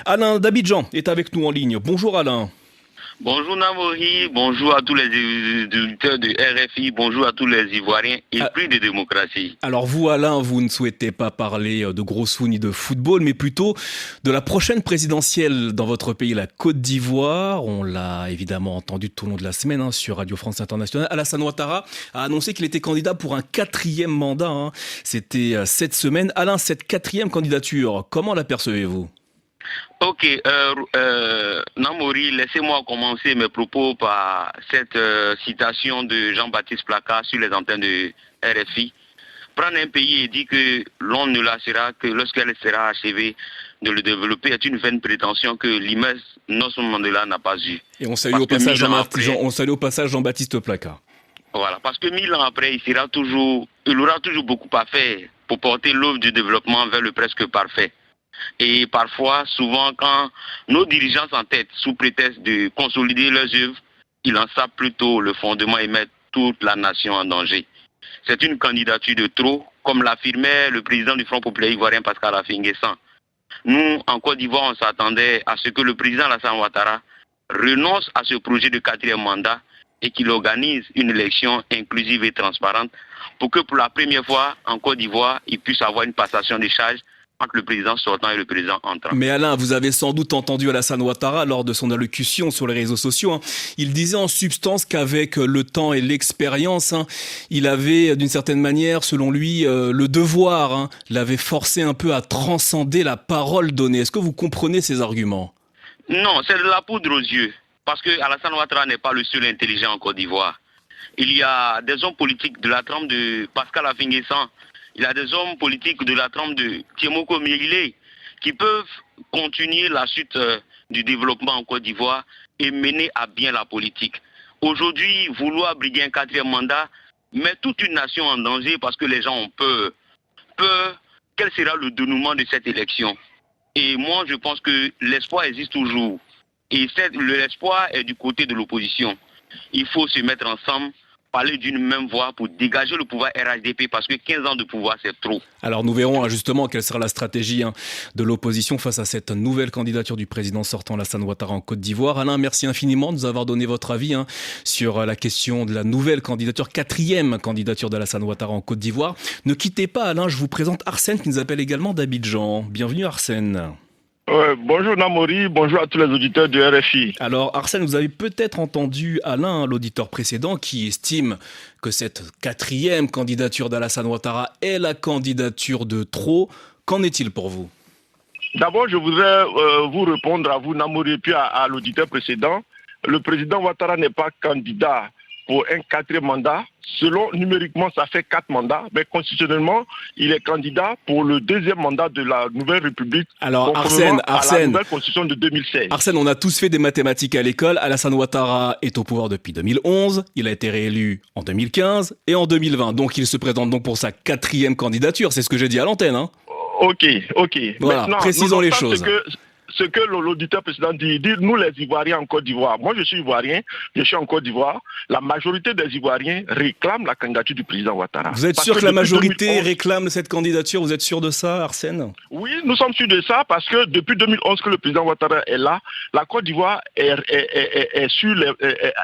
Alain d'Abidjan est avec nous en ligne. Bonjour Alain. Bonjour Namori, bonjour à tous les auditeurs de RFI, bonjour à tous les Ivoiriens et Ah, plus de démocratie. Alors vous Alain, vous ne souhaitez pas parler de gros sous ni de football, mais plutôt de la prochaine présidentielle dans votre pays, la Côte d'Ivoire. On l'a évidemment entendu tout au long de la semaine sur Radio France Internationale. Alassane Ouattara a annoncé qu'il était candidat pour un quatrième mandat. C'était cette semaine. Alain, cette quatrième candidature, comment l'apercevez-vous ? Ok, Namori, laissez-moi commencer mes propos par cette citation de Jean-Baptiste Placard sur les antennes de RFI. Prendre un pays et dire que l'on ne lâchera que lorsqu'elle sera achevée de le développer est une vaine prétention que l'immense Nelson Mandela n'a pas eue. Et on salue Parce au que passage 1000 ans après, on salue au passage Jean-Baptiste Placard. voilà, parce que 1000 ans après, il aura toujours beaucoup à faire pour porter l'œuvre du développement vers le presque parfait. Et parfois, souvent, quand nos dirigeants s'entêtent sous prétexte de consolider leurs œuvres, ils en sapent plutôt le fondement et mettent toute la nation en danger. C'est une candidature de trop, comme l'affirmait le président du Front populaire ivoirien Pascal Affi-N'Guessan. Nous, en Côte d'Ivoire, on s'attendait à ce que le président Alassane Ouattara renonce à ce projet de quatrième mandat et qu'il organise une élection inclusive et transparente pour que pour la première fois en Côte d'Ivoire, il puisse avoir une passation de charges entre le président sortant et le président entrant. Mais Alain, vous avez sans doute entendu Alassane Ouattara lors de son allocution sur les réseaux sociaux. Il disait en substance qu'avec le temps et l'expérience, il avait d'une certaine manière, selon lui, le devoir, l'avait forcé un peu à transcender la parole donnée. Est-ce que vous comprenez ces arguments ? Non, c'est de la poudre aux yeux. Parce que Alassane Ouattara n'est pas le seul intelligent en Côte d'Ivoire. Il y a des hommes politiques de la trempe de Pascal Affi-N'Guessan. Il y a des hommes politiques de la trempe de Tiemoko Mirilé qui peuvent continuer la suite du développement en Côte d'Ivoire et mener à bien la politique. Aujourd'hui, vouloir briguer un quatrième mandat met toute une nation en danger parce que les gens ont peur. Peur, quel sera le dénouement de cette élection? Et moi, je pense que l'espoir existe toujours. Et l'espoir est du côté de l'opposition. Il faut se mettre ensemble, parler d'une même voix pour dégager le pouvoir RHDP parce que 15 ans de pouvoir, c'est trop. Alors nous verrons justement quelle sera la stratégie de l'opposition face à cette nouvelle candidature du président sortant Alassane Ouattara en Côte d'Ivoire. Alain, merci infiniment de nous avoir donné votre avis sur la question de la nouvelle candidature, quatrième candidature d'Alassane Ouattara en Côte d'Ivoire. Ne quittez pas Alain, je vous présente Arsène qui nous appelle également d'Abidjan. Bienvenue Arsène. Bonjour Namori, bonjour à tous les auditeurs de RFI. Alors Arsène, vous avez peut-être entendu Alain, l'auditeur précédent, qui estime que cette quatrième candidature d'Alassane Ouattara est la candidature de trop. Qu'en est-il pour vous ? D'abord, je voudrais vous répondre à vous Namori et puis à l'auditeur précédent. Le président Ouattara n'est pas candidat pour un quatrième mandat. Selon numériquement, ça fait 4 mandats, mais constitutionnellement, il est candidat pour le deuxième mandat de la Nouvelle République. Alors Arsène, la nouvelle constitution de 2016. Arsène, on a tous fait des mathématiques à l'école. Alassane Ouattara est au pouvoir depuis 2011. Il a été réélu en 2015 et en 2020. Donc il se présente donc pour sa quatrième candidature. C'est ce que j'ai dit à l'antenne. Ok. Voilà, maintenant, précisons les choses. Ce que l'auditeur précédent dit, nous les Ivoiriens en Côte d'Ivoire, moi je suis Ivoirien, je suis en Côte d'Ivoire, la majorité des Ivoiriens réclament la candidature du président Ouattara. Vous êtes sûr que la majorité réclame cette candidature? Vous êtes sûr de ça, Arsène? Oui, nous sommes sûrs de ça parce que depuis 2011 que le président Ouattara est là, la Côte d'Ivoire est sur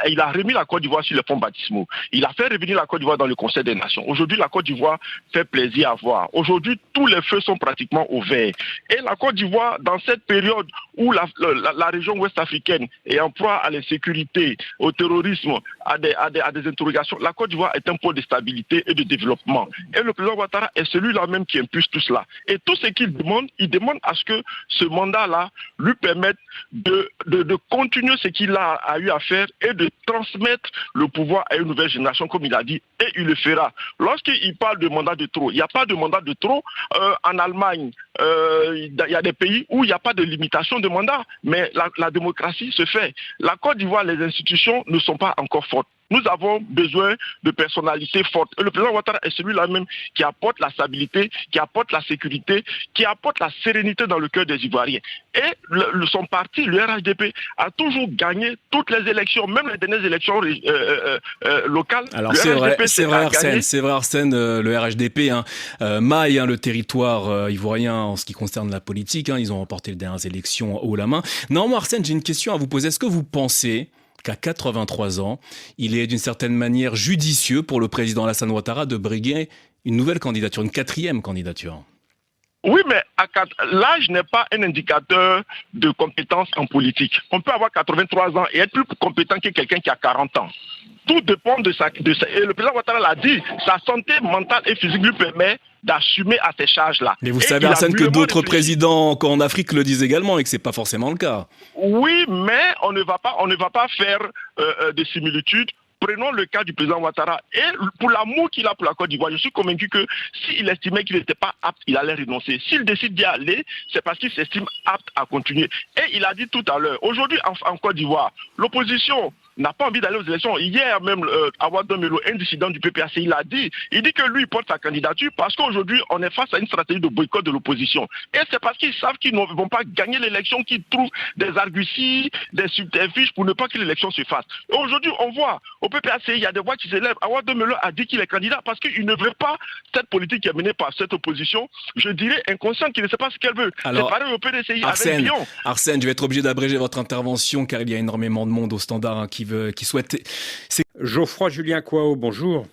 il a remis la Côte d'Ivoire sur les fonds baptismaux. Il a fait revenir la Côte d'Ivoire dans le Conseil des Nations. Aujourd'hui, la Côte d'Ivoire fait plaisir à voir. Aujourd'hui, tous les feux sont pratiquement ouverts. Et la Côte d'Ivoire, dans cette période où la région ouest africaine est en proie à l'insécurité, au terrorisme, à des interrogations, la Côte d'Ivoire est un pôle de stabilité et de développement. Et le président Ouattara est celui-là même qui impulse tout cela. Et tout ce qu'il demande, il demande à ce que ce mandat-là lui permette de continuer ce qu'il a eu à faire et de transmettre le pouvoir à une nouvelle génération, comme il a dit, et il le fera. Lorsqu'il parle de mandat de trop, il n'y a pas de mandat de trop. En Allemagne, il y a des pays où il n'y a pas de limitation de mandat, mais la démocratie se fait. La Côte d'Ivoire, les institutions ne sont pas encore fortes. Nous avons besoin de personnalités fortes. Et le président Ouattara est celui-là même qui apporte la stabilité, qui apporte la sécurité, qui apporte la sérénité dans le cœur des Ivoiriens. Et son parti, le RHDP, a toujours gagné toutes les élections, même les dernières élections locales. Alors c'est vrai Arsène, le RHDP maille le territoire ivoirien en ce qui concerne la politique. Ils ont remporté les dernières élections haut la main. Néanmoins, Arsène, j'ai une question à vous poser. Est-ce que vous pensez qu'à 83 ans, il est d'une certaine manière judicieux pour le président Alassane Ouattara de briguer une nouvelle candidature, une 4e candidature? Oui, mais l'âge n'est pas un indicateur de compétence en politique. On peut avoir 83 ans et être plus compétent que quelqu'un qui a 40 ans. Tout dépend et le président Ouattara l'a dit, sa santé mentale et physique lui permet d'assumer à ces charges-là. Mais vous savez, Arsène, que d'autres présidents encore en Afrique le disent également et que c'est pas forcément le cas. Oui, mais on ne va pas faire des similitudes. Prenons le cas du président Ouattara. Et pour l'amour qu'il a pour la Côte d'Ivoire, je suis convaincu que s'il estimait qu'il n'était pas apte, il allait renoncer. S'il décide d'y aller, c'est parce qu'il s'estime apte à continuer. Et il a dit tout à l'heure, aujourd'hui en Côte d'Ivoire, l'opposition n'a pas envie d'aller aux élections. Hier même, Awa Domelo, un dissident du PPAC, il a dit, que lui, il porte sa candidature parce qu'aujourd'hui, on est face à une stratégie de boycott de l'opposition. Et c'est parce qu'ils savent qu'ils ne vont pas gagner l'élection, qu'ils trouvent des arguties, des subterfuges pour ne pas que l'élection se fasse. Et aujourd'hui, on voit, au PPAC, il y a des voix qui s'élèvent. Awa Domelo a dit qu'il est candidat parce qu'il ne veut pas cette politique qui est menée par cette opposition, je dirais inconsciente, qui ne sait pas ce qu'elle veut. Alors, c'est pareil au PDCI Arsène, avec Lyon. Arsène, je vais être obligé d'abréger votre intervention car il y a énormément de monde au standard qui souhaite... Geoffroy Julien Kouao, bonjour.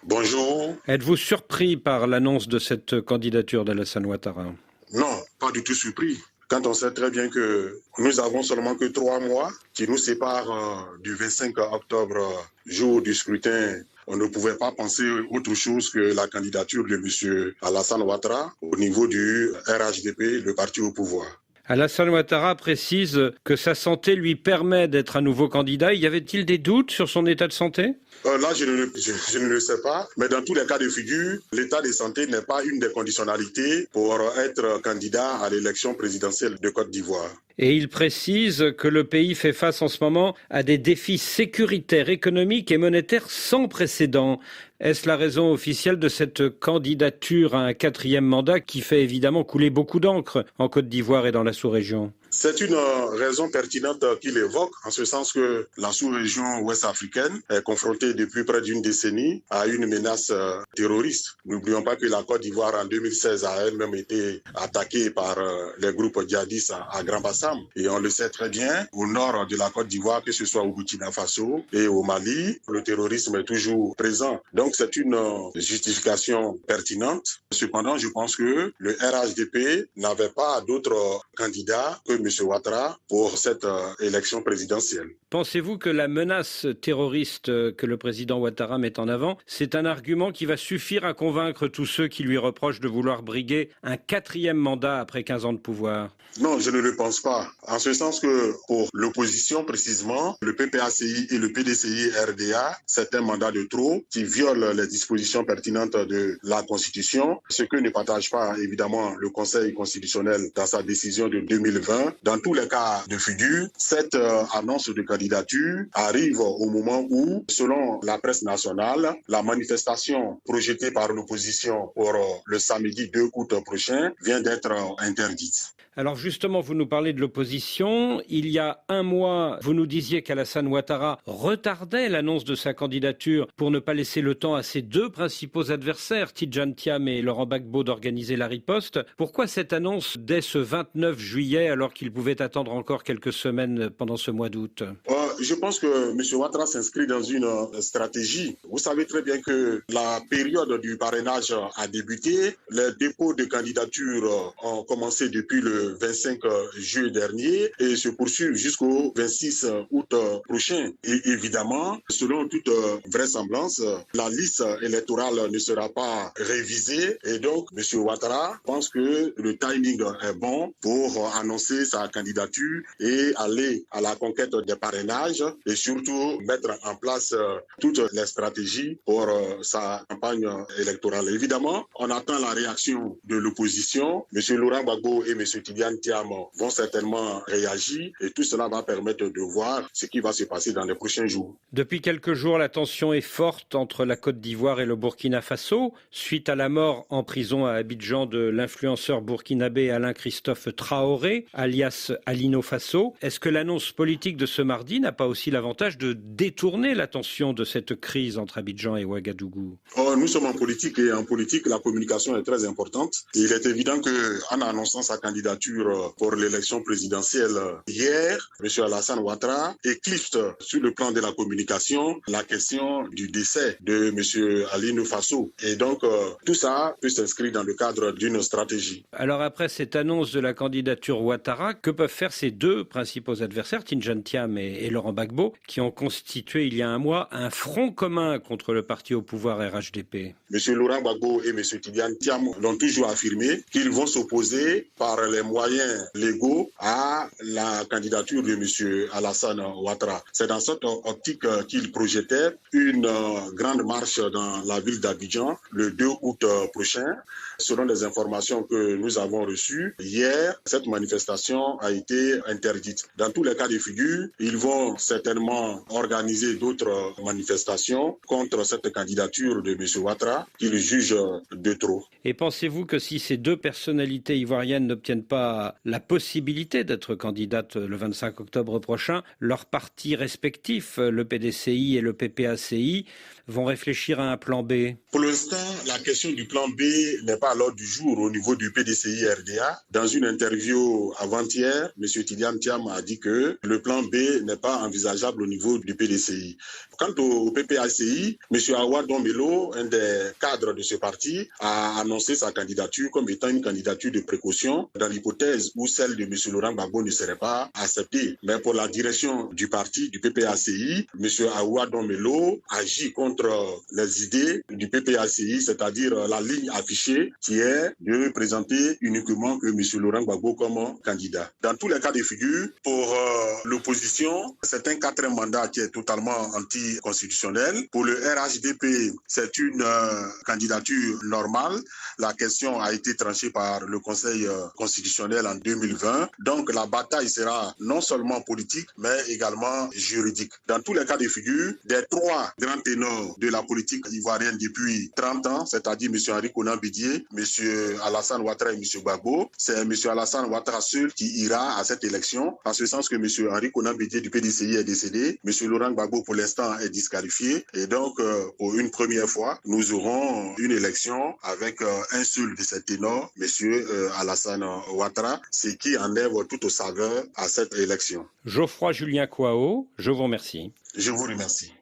Bonjour. Êtes-vous surpris par l'annonce de cette candidature d'Alassane Ouattara? Non, pas du tout surpris. Quand on sait très bien que nous avons seulement que 3 mois qui nous séparent du 25 octobre, jour du scrutin, on ne pouvait pas penser autre chose que la candidature de M. Alassane Ouattara au niveau du RHDP, le parti au pouvoir. Alassane Ouattara précise que sa santé lui permet d'être un nouveau candidat. Y avait-il des doutes sur son état de santé ? Là, je ne le sais pas, mais dans tous les cas de figure, l'état de santé n'est pas une des conditionnalités pour être candidat à l'élection présidentielle de Côte d'Ivoire. Et il précise que le pays fait face en ce moment à des défis sécuritaires, économiques et monétaires sans précédent. Est-ce la raison officielle de cette candidature à un 4e mandat qui fait évidemment couler beaucoup d'encre en Côte d'Ivoire et dans la sous-région ? C'est une raison pertinente qu'il évoque, en ce sens que la sous-région ouest-africaine est confrontée depuis près d'une décennie à une menace terroriste. N'oublions pas que la Côte d'Ivoire en 2016 a elle-même été attaquée par les groupes djihadistes à Grand Bassam. Et on le sait très bien, au nord de la Côte d'Ivoire, que ce soit au Burkina Faso et au Mali, le terrorisme est toujours présent. Donc c'est une justification pertinente. Cependant, je pense que le RHDP n'avait pas d'autres candidats que M. Ouattara pour cette élection présidentielle. Pensez-vous que la menace terroriste que le président Ouattara met en avant, c'est un argument qui va suffire à convaincre tous ceux qui lui reprochent de vouloir briguer un 4e mandat après 15 ans de pouvoir ? Non, je ne le pense pas. En ce sens que pour l'opposition précisément, le PPACI et le PDCI-RDA, c'est un mandat de trop qui viole les dispositions pertinentes de la Constitution, ce que ne partage pas évidemment le Conseil constitutionnel dans sa décision de 2020. Dans tous les cas de figure, cette annonce de candidature arrive au moment où, selon la presse nationale, la manifestation projetée par l'opposition pour le samedi 2 août prochain vient d'être interdite. Alors justement, vous nous parlez de l'opposition. Il y a un mois, vous nous disiez qu'Alassane Ouattara retardait l'annonce de sa candidature pour ne pas laisser le temps à ses 2 principaux adversaires, Tidjane Thiam et Laurent Gbagbo, d'organiser la riposte. Pourquoi cette annonce dès ce 29 juillet alors qu'il pouvait attendre encore quelques semaines pendant ce mois d'août ? Je pense que M. Ouattara s'inscrit dans une stratégie. Vous savez très bien que la période du parrainage a débuté. Les dépôts de candidatures ont commencé depuis le 25 juillet dernier et se poursuivent jusqu'au 26 août prochain. Et évidemment, selon toute vraisemblance, la liste électorale ne sera pas révisée et donc M. Ouattara pense que le timing est bon pour annoncer sa candidature et aller à la conquête des parrainages et surtout mettre en place toutes les stratégies pour sa campagne électorale. Évidemment, on attend la réaction de l'opposition. M. Laurent Gbagbo et M. Tidiane Thiam vont certainement réagir et tout cela va permettre de voir ce qui va se passer dans les prochains jours. Depuis quelques jours, la tension est forte entre la Côte d'Ivoire et le Burkina Faso, suite à la mort en prison à Abidjan de l'influenceur burkinabé Alain-Christophe Traoré, alias Alino Faso. Est-ce que l'annonce politique de ce mardi n'a pas aussi l'avantage de détourner l'attention de cette crise entre Abidjan et Ouagadougou? Nous sommes en politique et en politique, la communication est très importante. Il est évident qu'en annonçant sa candidature pour l'élection présidentielle hier, M. Alassane Ouattara éclipse sur le plan de la communication la question du décès de M. Alino Faso. Et donc, tout ça peut s'inscrire dans le cadre d'une stratégie. Alors après cette annonce de la candidature Ouattara, que peuvent faire ces deux principaux adversaires, Tidjane Thiam et Laurent Gbagbo, qui ont constitué il y a un mois un front commun contre le parti au pouvoir RHDP? M. Laurent Gbagbo et M. Tidjane Thiam l'ont toujours affirmé qu'ils vont s'opposer par les moyens légaux à la candidature de M. Alassane Ouattara. C'est dans cette optique qu'ils projetaient une grande marche dans la ville d'Abidjan le 2 août prochain. Selon les informations que nous avons reçues, hier, cette manifestation a été interdite. Dans tous les cas de figure, ils vont certainement organiser d'autres manifestations contre cette candidature de M. Ouattara qu'ils jugent de trop. Et pensez-vous que si ces deux personnalités ivoiriennes n'obtiennent pas la possibilité d'être candidates le 25 octobre prochain, leurs partis respectifs, le PDCI et le PPACI, vont réfléchir à un plan B? Pour l'instant, la question du plan B n'est pas à l'ordre du jour au niveau du PDCI-RDA. Dans une interview avant-hier, M. Tidjane Thiam a dit que le plan B n'est pas envisageable au niveau du PDCI. Quant au PPACI, M. Awa Dombelo, un des cadres de ce parti, a annoncé sa candidature comme étant une candidature de précaution dans l'hypothèse où celle de M. Laurent Gbagbo ne serait pas acceptée. Mais pour la direction du parti, du PPACI, M. Awa Dombelo agit contre les idées du PPACI, c'est-à-dire la ligne affichée qui est de présenter uniquement que M. Laurent Gbagbo comme candidat. Dans tous les cas de figure, pour l'opposition, c'est un quatrième mandat qui est totalement anticonstitutionnel. Pour le RHDP, c'est une candidature normale. La question a été tranchée par le Conseil constitutionnel en 2020. Donc la bataille sera non seulement politique, mais également juridique. Dans tous les cas de figure, des trois grands ténors de la politique ivoirienne depuis 30 ans, c'est-à-dire M. Henri Konan Bédié, M. Alassane Ouattara et M. Gbagbo, c'est M. Alassane Ouattara seul qui ira à cette élection, en ce sens que M. Henri Konan Bédié du PDCI est décédé, M. Laurent Gbagbo pour l'instant est disqualifié, et donc pour une première fois, nous aurons une élection avec un seul de ces ténors, M. Alassane Ouattara, ce qui enlève toute saveur à cette élection. Geoffroy Julien Kouao, je vous remercie. Je vous remercie.